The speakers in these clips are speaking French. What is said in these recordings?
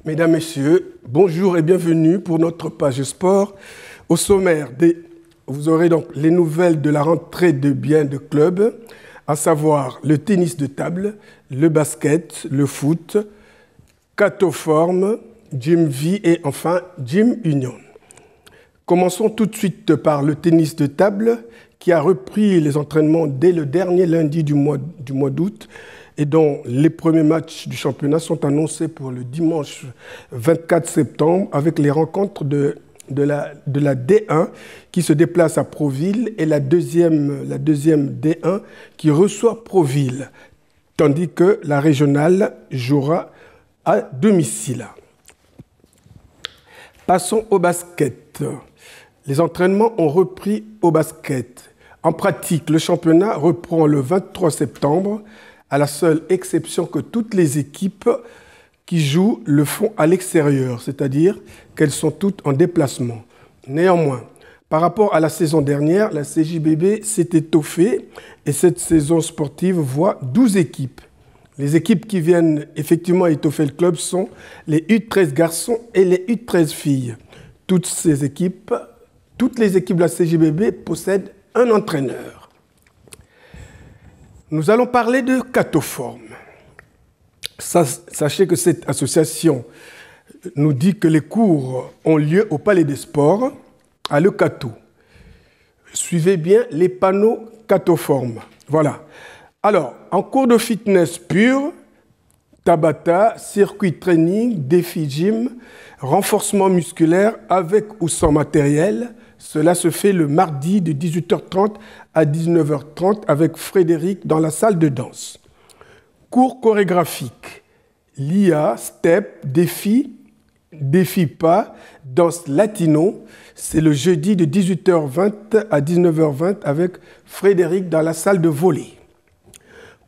Mesdames, Messieurs, bonjour et bienvenue pour notre page sport. Au sommaire, vous aurez donc les nouvelles de la rentrée de biens de club, à savoir le tennis de table, le basket, le foot, Catoform, Gym V et enfin Gym Union. Commençons tout de suite par le tennis de table qui a repris les entraînements dès le dernier lundi du mois d'août et dont les premiers matchs du championnat sont annoncés pour le dimanche 24 septembre avec les rencontres de la D1 qui se déplace à Proville et la deuxième D1 qui reçoit Proville, tandis que la régionale jouera à domicile. Passons au basket. Les entraînements ont repris au basket. En pratique, le championnat reprend le 23 septembre, à la seule exception que toutes les équipes qui jouent le font à l'extérieur, c'est-à-dire qu'elles sont toutes en déplacement. Néanmoins, par rapport à la saison dernière, la CJBB s'est étoffée et cette saison sportive voit 12 équipes. Les équipes qui viennent effectivement étoffer le club sont les U13 garçons et les U13 filles. Toutes les équipes de la CJBB possèdent un entraîneur. Nous allons parler de Catoform. Sachez que cette association nous dit que les cours ont lieu au Palais des Sports, à Le Cateau. Suivez bien les panneaux Catoform. Voilà. Alors, en cours de fitness pur, Tabata, circuit training, défi gym, renforcement musculaire avec ou sans matériel. Cela se fait le mardi de 18h30 à 19h30 avec Frédéric dans la salle de danse. Cours chorégraphique, l'IA, step, défi pas, danse latino. C'est le jeudi de 18h20 à 19h20 avec Frédéric dans la salle de volley.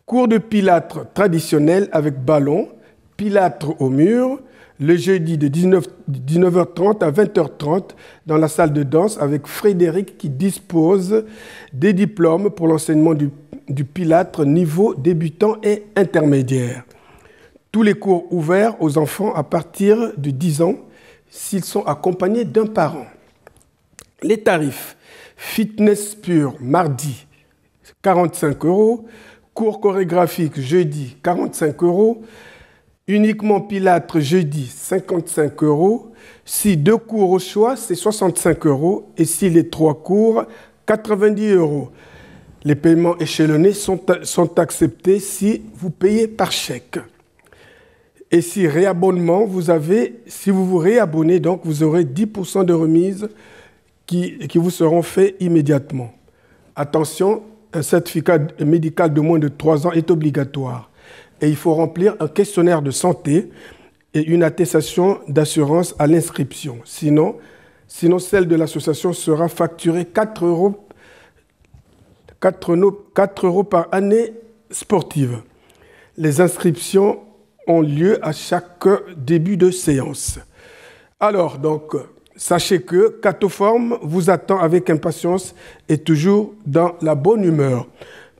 Cours de pilates traditionnel avec ballon, pilates au mur, le jeudi de 19h30 à 20h30 dans la salle de danse avec Frédéric qui dispose des diplômes pour l'enseignement du pilates niveau débutant et intermédiaire. Tous les cours ouverts aux enfants à partir de 10 ans s'ils sont accompagnés d'un parent. Les tarifs, fitness pur mardi 45 €, cours chorégraphique jeudi 45 €, uniquement pilates jeudi 55 €, si 2 cours au choix c'est 65 € et si les 3 cours 90 €. Les paiements échelonnés sont acceptés si vous payez par chèque. Et si réabonnement, si vous vous réabonnez, donc vous aurez 10% de remise qui vous seront faits immédiatement. Attention, un certificat médical de moins de 3 ans est obligatoire. Et il faut remplir un questionnaire de santé et une attestation d'assurance à l'inscription. Sinon, celle de l'association sera facturée 4 € par année sportive. Les inscriptions ont lieu à chaque début de séance. Alors, donc, sachez que Catoform vous attend avec impatience et toujours dans la bonne humeur.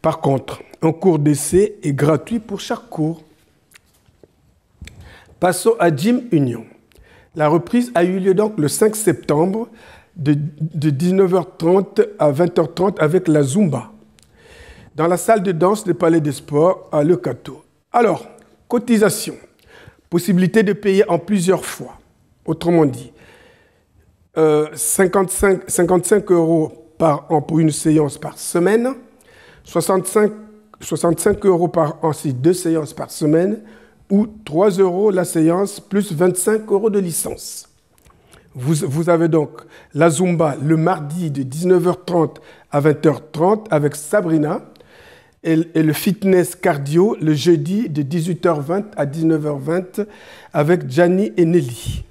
Par contre, un cours d'essai est gratuit pour chaque cours. Passons à Gym Union. La reprise a eu lieu donc le 5 septembre de 19h30 à 20h30 avec la Zumba dans la salle de danse du Palais des Sports à Le Cateau. Alors, cotisation, possibilité de payer en plusieurs fois. Autrement dit, 55 € par an pour une séance par semaine, 65 € par an si 2 séances par semaine, ou 3 € la séance plus 25 € de licence. Vous avez donc la Zumba le mardi de 19h30 à 20h30 avec Sabrina et le fitness cardio le jeudi de 18h20 à 19h20 avec Gianni et Nelly.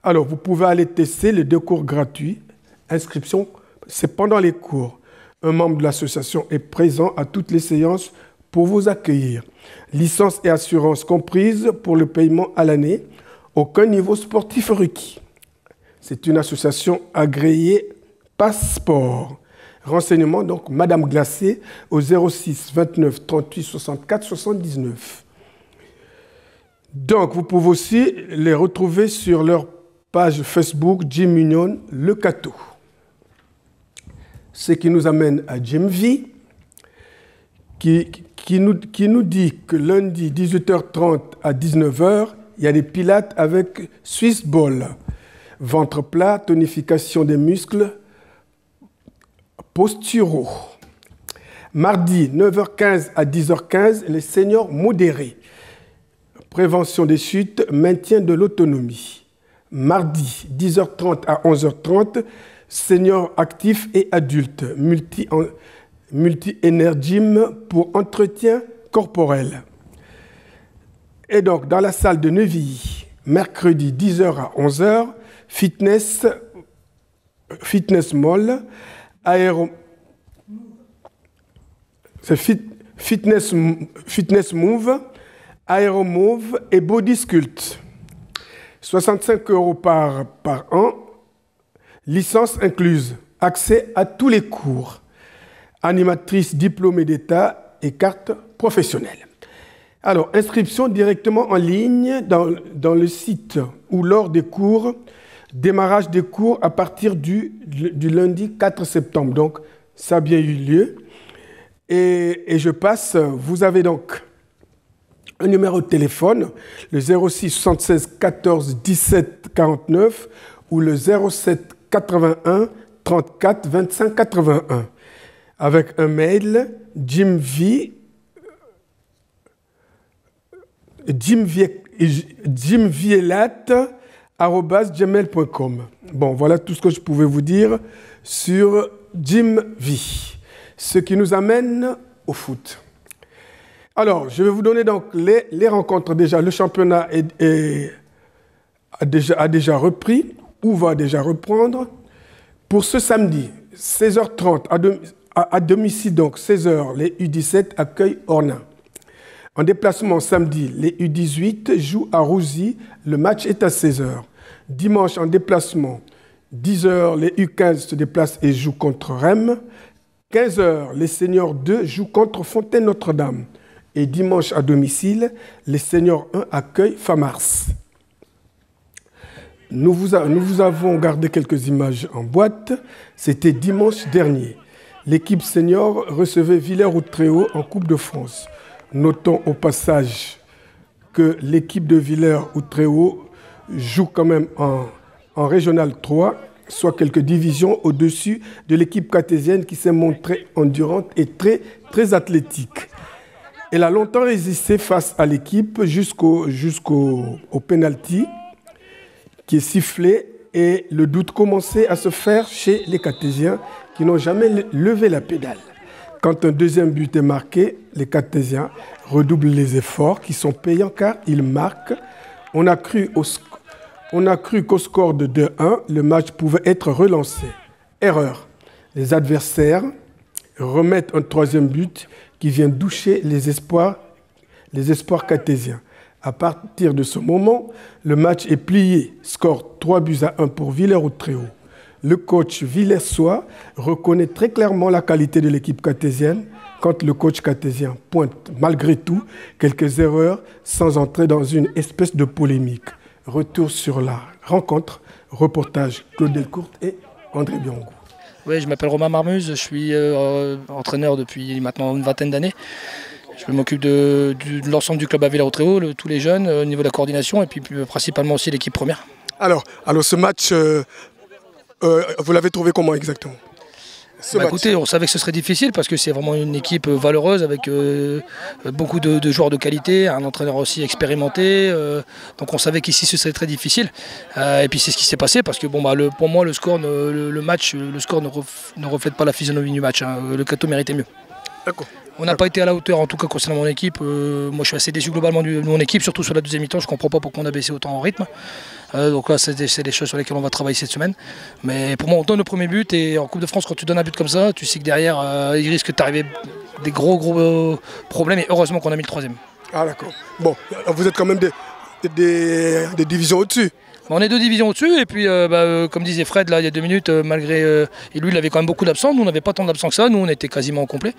Alors, vous pouvez aller tester les 2 cours gratuits. Inscription, c'est pendant les cours. Un membre de l'association est présent à toutes les séances pour vous accueillir. Licence et assurance comprises pour le paiement à l'année. Aucun niveau sportif requis. C'est une association agréée Passeport. Renseignements, donc, Madame Glacé au 06 29 38 64 79. Donc, vous pouvez aussi les retrouver sur leur page Facebook Gym Union Le Cateau. Ce qui nous amène à Gym V, qui nous dit que lundi 18h30 à 19h, il y a des pilates avec Swiss Ball, ventre plat, tonification des muscles posturaux. Mardi 9h15 à 10h15, les seniors modérés, prévention des chutes, maintien de l'autonomie. Mardi 10h30 à 11h30, seniors actifs et adultes, multi-énergym pour entretien corporel. Et donc, dans la salle de Neuvilly, mercredi 10h à 11h, fitness mall, fitness move, aéromove et body sculpt. 65 € par an, licence incluse, accès à tous les cours, animatrice diplômée d'État et carte professionnelle. Alors, inscription directement en ligne dans le site ou lors des cours, démarrage des cours à partir du lundi 4 septembre. Donc, ça a bien eu lieu. Et je passe, vous avez donc un numéro de téléphone, le 06 76 14 17 49 ou le 07 81 34 25 81, avec un mail jimvielat@gmail.com. Bon, voilà tout ce que je pouvais vous dire sur Gym V. Ce qui nous amène au foot. Alors, je vais vous donner donc les rencontres déjà. Le championnat a déjà repris ou va déjà reprendre. Pour ce samedi, 16h30, à domicile, donc 16h, les U17 accueillent Ornain. En déplacement samedi, les U18 jouent à Rouzy. Le match est à 16h. Dimanche, en déplacement, 10h, les U15 se déplacent et jouent contre Rennes. 15h, les seniors 2 jouent contre Fontaine-Notre-Dame. Et dimanche à domicile, les seniors 1 accueillent Famars. Nous vous avons gardé quelques images en boîte. C'était dimanche dernier. L'équipe senior recevait Villers-Outréau en Coupe de France. Notons au passage que l'équipe de Villers-Outréau joue quand même en Régional 3, soit quelques divisions au-dessus de l'équipe cartésienne qui s'est montrée endurante et très, très athlétique. Elle a longtemps résisté face à l'équipe jusqu'au penalty qui est sifflé et le doute commençait à se faire chez les cartésiens qui n'ont jamais levé la pédale. Quand un deuxième but est marqué, les cartésiens redoublent les efforts qui sont payants car ils marquent. On a cru qu'au score de 2-1, le match pouvait être relancé. Erreur. Les adversaires remettent un troisième but qui vient doucher les espoirs cartésiens. À partir de ce moment, le match est plié. Score 3-1 pour Villers-Outréau. Le coach Villersois reconnaît très clairement la qualité de l'équipe cartésienne quand le coach cartésien pointe malgré tout quelques erreurs sans entrer dans une espèce de polémique. Retour sur la rencontre, reportage Claude Delcourt et André Biangou. Oui, je m'appelle Romain Marmuse, je suis entraîneur depuis maintenant une vingtaine d'années. Je m'occupe de l'ensemble du club à Villers-Outréau, tous les jeunes, au niveau de la coordination et puis principalement aussi l'équipe première. Alors ce match, vous l'avez trouvé comment exactement ? Écoutez, on savait que ce serait difficile parce que c'est vraiment une équipe valeureuse avec beaucoup de joueurs de qualité, un entraîneur aussi expérimenté. Donc on savait qu'ici ce serait très difficile. Et puis c'est ce qui s'est passé parce que pour moi le score ne reflète pas la physionomie du match. Le Cateau méritait mieux. D'accord. On n'a pas été à la hauteur en tout cas concernant mon équipe. Moi je suis assez déçu globalement de mon équipe, surtout sur la deuxième mi-temps. Je ne comprends pas pourquoi on a baissé autant en rythme. Donc là c'est des choses sur lesquelles on va travailler cette semaine. Mais pour moi on donne le premier but et en Coupe de France quand tu donnes un but comme ça, tu sais que derrière il risque d'arriver des gros problèmes et heureusement qu'on a mis le troisième. Ah d'accord. Bon, vous êtes quand même des divisions au-dessus. On est 2 divisions au-dessus et puis comme disait Fred là il y a 2 minutes, malgré et lui il avait quand même beaucoup d'absents, nous on n'avait pas tant d'absents que ça, nous on était quasiment au complet.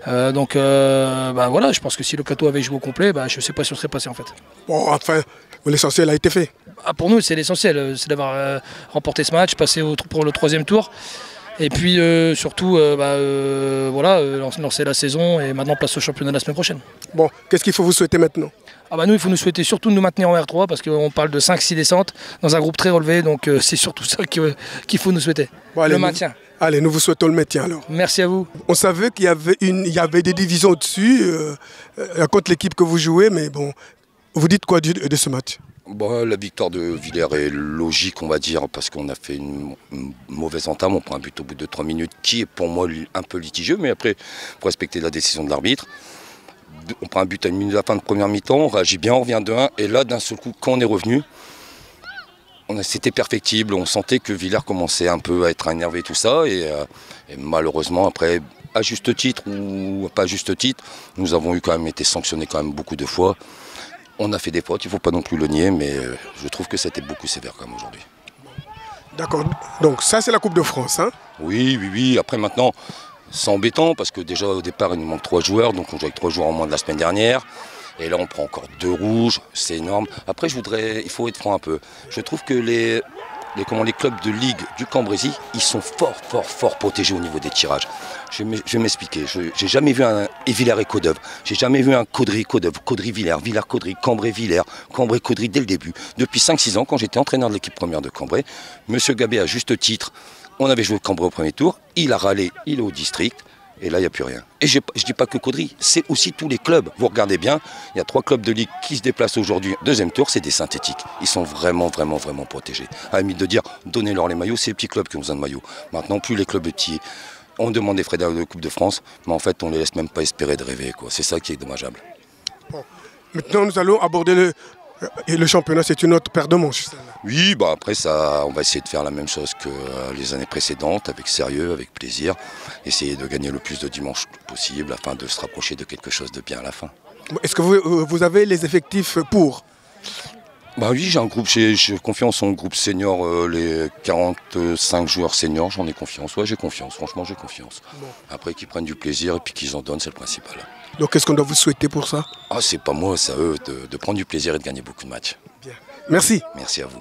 Donc voilà, je pense que si le Cato avait joué au complet, je ne sais pas si on serait passé en fait. Bon, enfin, l'essentiel a été fait. Pour nous c'est l'essentiel, c'est d'avoir remporté ce match, passer pour le 3e tour. Et puis surtout, voilà, lancer la saison et maintenant place au championnat la semaine prochaine. Bon, qu'est-ce qu'il faut vous souhaiter maintenant? Nous, il faut nous souhaiter surtout de nous maintenir en R3 parce qu'on parle de 5-6 descentes dans un groupe très relevé. Donc c'est surtout ça qu'il faut nous souhaiter, bon, allez, le maintien. Allez, nous vous souhaitons le maintien alors. Merci à vous. On savait qu'il y avait des divisions au-dessus contre l'équipe que vous jouez, mais bon, vous dites quoi de ce match? La victoire de Villers est logique, on va dire, parce qu'on a fait une mauvaise entame. On prend un but au bout de 3 minutes, qui est pour moi un peu litigieux, mais après, il faut respecter la décision de l'arbitre. On prend un but à 1 minute de la fin de première mi-temps, on réagit bien, on revient de 1, et là, d'un seul coup, quand on est revenu, c'était perfectible. On sentait que Villers commençait un peu à être énervé, tout ça, et malheureusement, après, à juste titre ou pas à juste titre, nous avons quand même été sanctionnés quand même beaucoup de fois. On a fait des fautes, il ne faut pas non plus le nier, mais je trouve que c'était beaucoup sévère quand même aujourd'hui. D'accord, donc ça c'est la Coupe de France, hein? Oui. Après maintenant, c'est embêtant parce que déjà au départ il nous manque 3 joueurs, donc on joue avec 3 joueurs en moins de la semaine dernière. Et là on prend encore 2 rouges, c'est énorme. Après il faut être franc un peu. Je trouve que les clubs de ligue du Cambrésis, ils sont fort protégés au niveau des tirages. Je vais m'expliquer. J'ai jamais vu un Villers et Caudeuve. J'ai jamais vu un Caudry-Caudeuve, Caudry-Villers, Villers-Caudry, Cambrai-Villers, Cambrai-Caudry dès le début. Depuis 5-6 ans, quand j'étais entraîneur de l'équipe première de Cambrai, M. Gabé, à juste titre, on avait joué Cambrai au premier tour, il a râlé, il est au district, et là il n'y a plus rien. Et je ne dis pas que Caudry, c'est aussi tous les clubs. Vous regardez bien, il y a 3 clubs de ligue qui se déplacent aujourd'hui. 2e tour, c'est des synthétiques. Ils sont vraiment protégés. À la limite de dire, donnez-leur les maillots, c'est les petits clubs qui ont besoin de maillots. Maintenant, plus les clubs petits. On demande des frais de Coupe de France, mais en fait, on ne les laisse même pas espérer de rêver. C'est ça qui est dommageable. Bon. Maintenant, nous allons aborder le championnat. C'est une autre paire de manches. Oui, après, on va essayer de faire la même chose que les années précédentes, avec sérieux, avec plaisir. Essayer de gagner le plus de dimanches possible afin de se rapprocher de quelque chose de bien à la fin. Est-ce que vous avez les effectifs pour? Oui, j'ai un groupe, j'ai confiance en groupe senior, les 45 joueurs seniors, j'en ai confiance. Ouais, j'ai confiance, franchement j'ai confiance. Bon. Après qu'ils prennent du plaisir et puis qu'ils en donnent, c'est le principal. Donc qu'est-ce qu'on doit vous souhaiter pour ça? C'est pas moi, c'est à eux de prendre du plaisir et de gagner beaucoup de matchs. Bien. Merci. Merci à vous.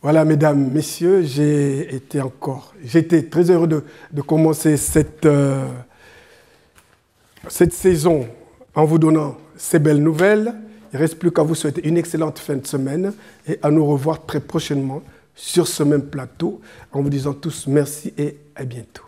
Voilà, mesdames, messieurs, j'ai été très heureux de commencer cette saison en vous donnant ces belles nouvelles. Il ne reste plus qu'à vous souhaiter une excellente fin de semaine et à nous revoir très prochainement sur ce même plateau en vous disant tous merci et à bientôt.